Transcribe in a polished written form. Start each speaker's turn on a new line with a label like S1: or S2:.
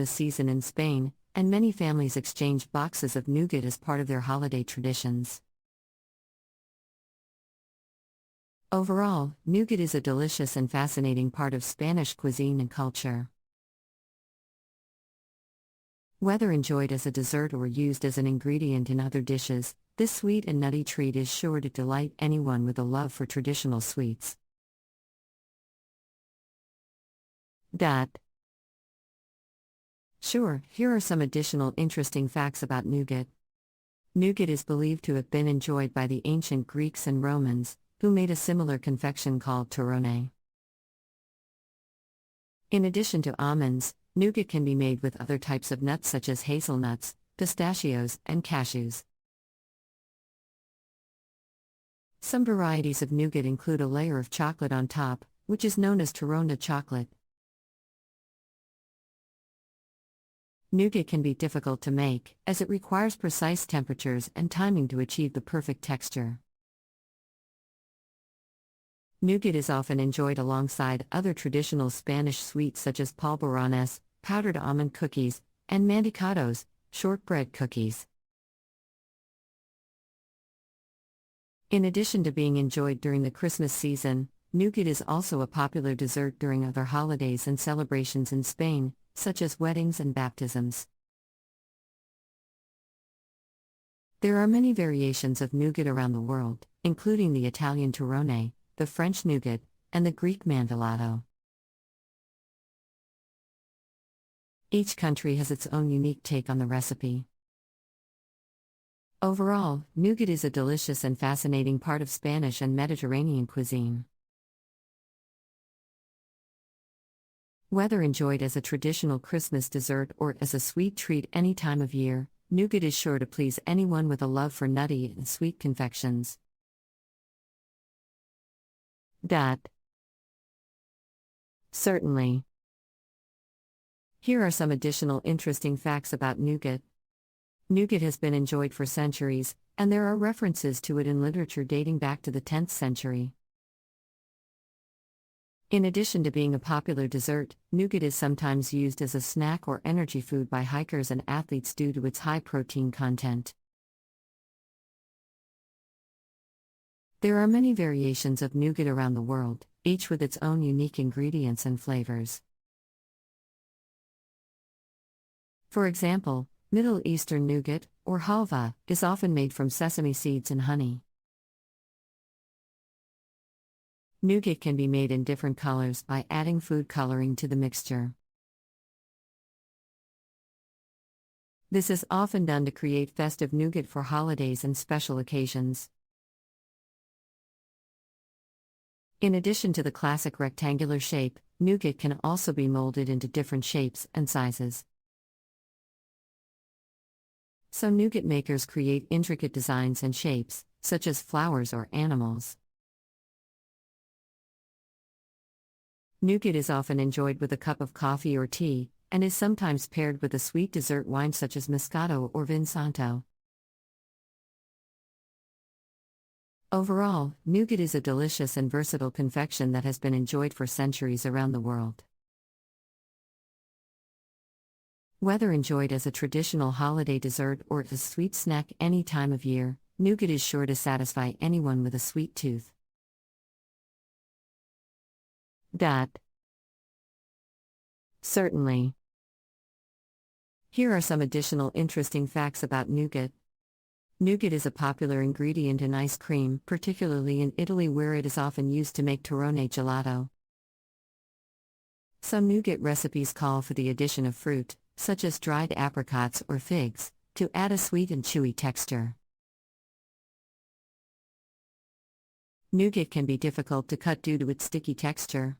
S1: season in Spain, and many families exchange boxes of nougat as part of their holiday traditions. Overall, nougat is a delicious and fascinating part of Spanish cuisine and culture. Whether enjoyed as a dessert or used as an ingredient in other dishes, this sweet and nutty treat is sure to delight anyone with a love for traditional sweets. Sure, here are some additional interesting facts about nougat. Nougat is believed to have been enjoyed by the ancient Greeks and Romans, who made a similar confection called torrone. In addition to almonds, nougat can be made with other types of nuts such as hazelnuts, pistachios, and cashews. Some varieties of nougat include a layer of chocolate on top, which is known as torrone chocolate. Nougat can be difficult to make, as it requires precise temperatures and timing to achieve the perfect texture. Nougat is often enjoyed alongside other traditional Spanish sweets such as polvorones, powdered almond cookies, and mantecados, shortbread cookies. In addition to being enjoyed during the Christmas season, nougat is also a popular dessert during other holidays and celebrations in Spain, such as weddings and baptisms. There are many variations of nougat around the world, including the Italian torrone, the French nougat, and the Greek mantecato. Each country has its own unique take on the recipe. Overall, nougat is a delicious and fascinating part of Spanish and Mediterranean cuisine. Whether enjoyed as a traditional Christmas dessert or as a sweet treat any time of year, nougat is sure to please anyone with a love for nutty and sweet confections. Certainly. Here are some additional interesting facts about nougat. Nougat has been enjoyed for centuries, and there are references to it in literature dating back to the 10th century. In addition to being a popular dessert, nougat is sometimes used as a snack or energy food by hikers and athletes due to its high protein content. There are many variations of nougat around the world, each with its own unique ingredients and flavors. For example, Middle Eastern nougat, or halva, is often made from sesame seeds and honey. Nougat can be made in different colors by adding food coloring to the mixture. This is often done to create festive nougat for holidays and special occasions. In addition to the classic rectangular shape, nougat can also be molded into different shapes and sizes. Some nougat makers create intricate designs and shapes, such as flowers or animals. Nougat is often enjoyed with a cup of coffee or tea, and is sometimes paired with a sweet dessert wine such as Moscato or Vin Santo. Overall, nougat is a delicious and versatile confection that has been enjoyed for centuries around the world. Whether enjoyed as a traditional holiday dessert or as a sweet snack any time of year, nougat is sure to satisfy anyone with a sweet tooth. Certainly. Here are some additional interesting facts about nougat. Nougat is a popular ingredient in ice cream, particularly in Italy where it is often used to make torrone gelato. Some nougat recipes call for the addition of fruit, such as dried apricots or figs, to add a sweet and chewy texture. Nougat can be difficult to cut due to its sticky texture.